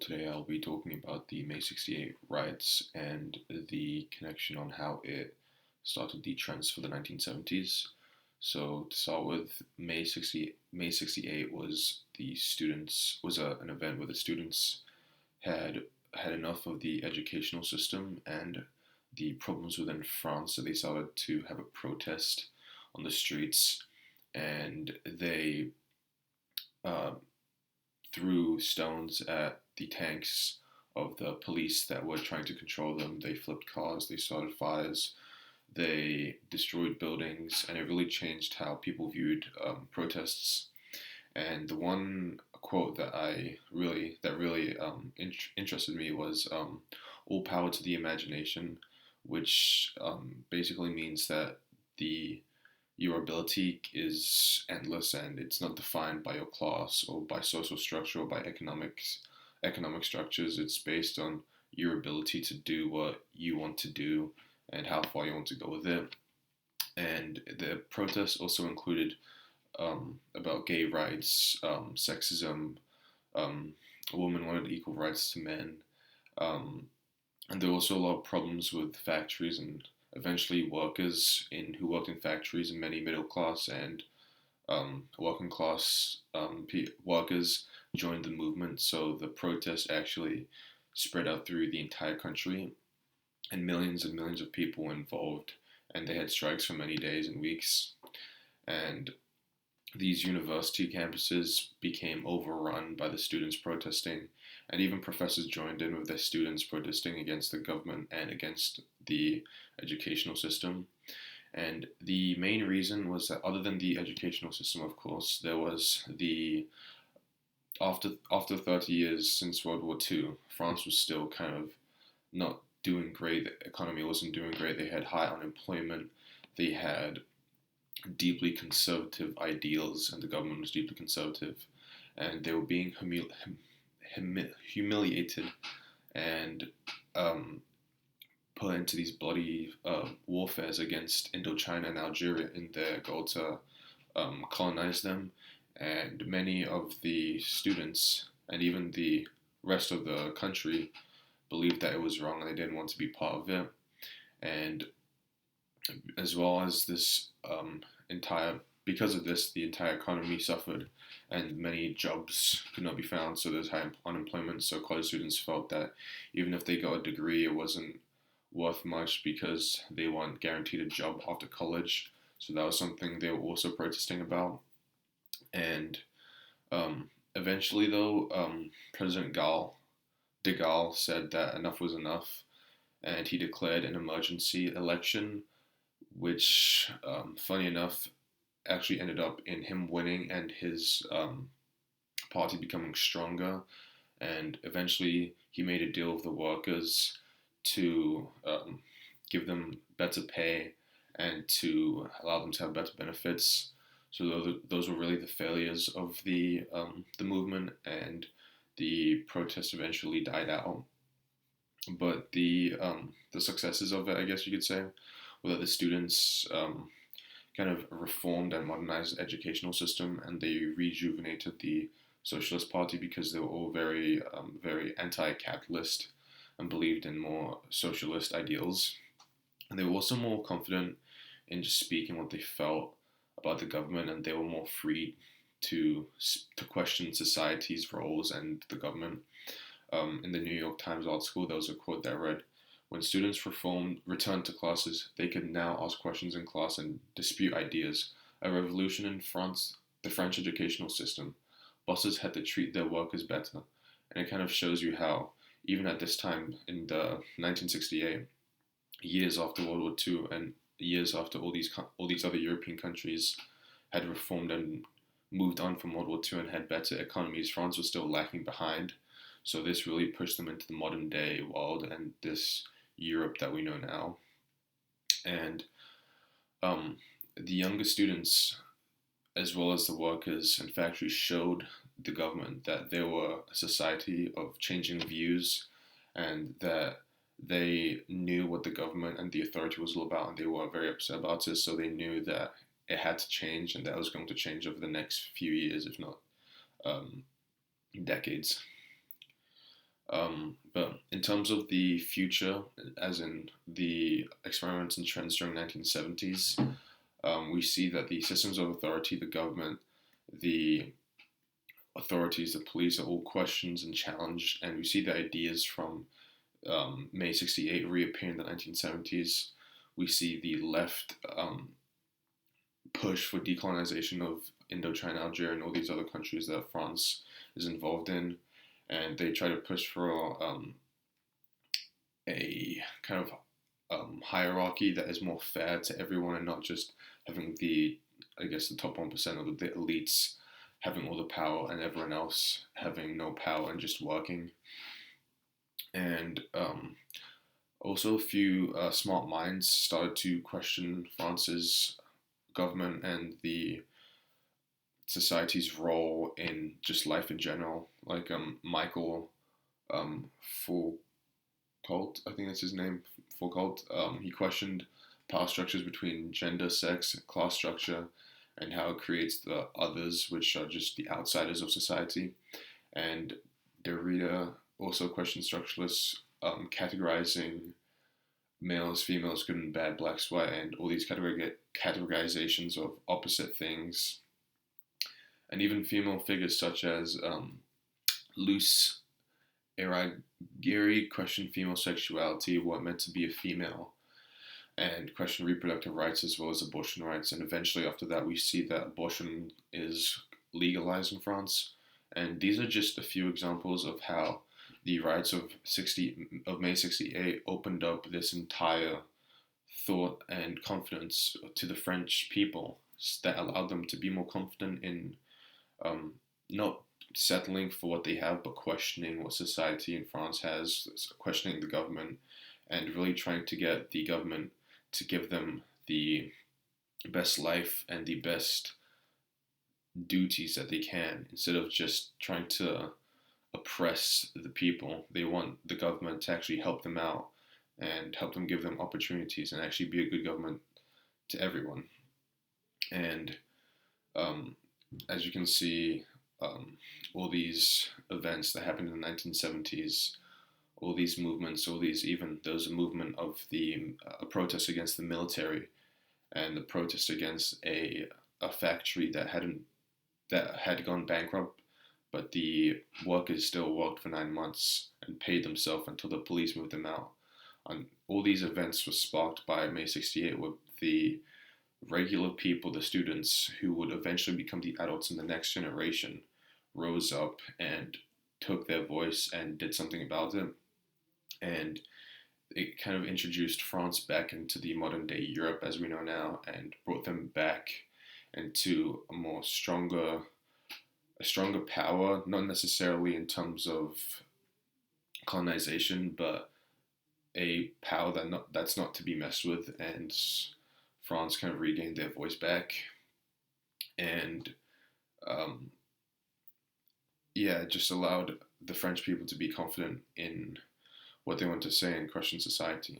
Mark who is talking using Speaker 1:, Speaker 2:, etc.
Speaker 1: today I'll be talking about the May 68 riots and the connection on how it started the trends for the 1970s. So to start with, May 68 was an event where the students had enough of the educational system and the problems within France, so they started to have a protest on the streets, and they uh, threw stones at the tanks of the police that were trying to control them. They flipped cars, they started fires, they destroyed buildings, and it really changed how people viewed protests. And the one quote that really interested me was "all power to the imagination," which basically means that the your ability is endless and it's not defined by your class or by social structure or by economic structures. It's based on your ability to do what you want to do and how far you want to go with it. And the protests also included about gay rights, sexism. Um, Women wanted equal rights to men, um, and there were also a lot of problems with factories and eventually workers in who worked in factories, and many middle class and working class workers joined the movement. So the protest actually spread out through the entire country, and millions of people were involved, and they had strikes for many days and weeks. And these university campuses became overrun by the students protesting, and even professors joined in with their students protesting against the government and against the educational system. And the main reason was that, other than the educational system, of course, there was the after 30 years since World War II, France was still kind of not doing great. The economy wasn't doing great. They had high unemployment. They had deeply conservative ideals, and the government was deeply conservative, and they were being humiliated and um, put into these bloody warfares against Indochina and Algeria in their goal to colonize them. And many of the students and even the rest of the country believed that it was wrong and they didn't want to be part of it. And as well as this entire because of this, the entire economy suffered, and many jobs could not be found. So there's high unemployment. So college students felt that even if they got a degree, it wasn't worth much because they weren't guaranteed a job after college. So that was something they were also protesting about. And eventually, though, President de Gaulle said that enough was enough, and he declared an emergency election, which, funny enough, actually ended up in him winning and his party becoming stronger. And eventually, he made a deal with the workers to give them better pay and to allow them to have better benefits. So those were really the failures of the movement, and the protest eventually died out. But the successes of it, I guess you could say, were that the students kind of reformed and modernized the educational system, and they rejuvenated the Socialist Party because they were all very anti-capitalist and believed in more socialist ideals. And they were also more confident in just speaking what they felt about the government, and they were more free to question society's roles and the government. In the New York Times article, there was a quote that I read: "When students returned to classes, they could now ask questions in class and dispute ideas. A revolution in France, the French educational system. Bosses had to treat their workers better." And it kind of shows you how, even at this time in the 1968, years after World War II and years after all these other European countries had reformed and moved on from World War II and had better economies, France was still lacking behind. So this really pushed them into the modern day world and this Europe that we know now. And um, the younger students, as well as the workers and factories, showed the government that they were a society of changing views, and that they knew what the government and the authority was all about, and they were very upset about it. So they knew that it had to change, and that was going to change over the next few years, if not um, decades. But in terms of the future, as in the experiments and trends during 1970s, we see that the systems of authority, the government, the authorities, the police are all questioned and challenged, and we see the ideas from May 68 reappear in the 1970s. We see the left push for decolonization of Indochina, Algeria, and all these other countries that France is involved in, and they try to push for a kind of hierarchy that is more fair to everyone and not just having I guess, the top 1% of the elites having all the power and everyone else having no power and just working. And also, a few smart minds started to question France's government and the society's role in just life in general. Like Michael Foucault, I think that's his name, Foucault. He questioned power structures between gender, sex, class structure, and how it creates the others, which are just the outsiders of society. And Derrida also questioned structuralists categorizing males, females, good and bad, blacks, white, and all these categorizations of opposite things. And even female figures such as Luce Iraghiri questioned female sexuality, what meant to be a female, and questioned reproductive rights as well as abortion rights. And eventually, after that, we see that abortion is legalized in France. And these are just a few examples of how the riots of May 68 opened up this entire thought and confidence to the French people that allowed them to be more confident in not settling for what they have, but questioning what society in France has, questioning the government, and really trying to get the government to give them the best life and the best duties that they can, instead of just trying to oppress the people. They want the government to actually help them out and help them, give them opportunities, and actually be a good government to everyone. And as you can see, all these events that happened in the 1970s, all these movements, even there was a movement of the protest against the military, and the protest against a factory that had gone bankrupt, but the workers still worked for 9 months and paid themselves until the police moved them out. And all these events were sparked by May 68, with the regular people, the students who would eventually become the adults in the next generation, rose up and took their voice and did something about it. And it kind of introduced France back into the modern day Europe as we know now, and brought them back into a stronger power, not necessarily in terms of colonization, but a power that's not to be messed with. And France kind of regained their voice back, and it just allowed the French people to be confident in what they want to say and question society.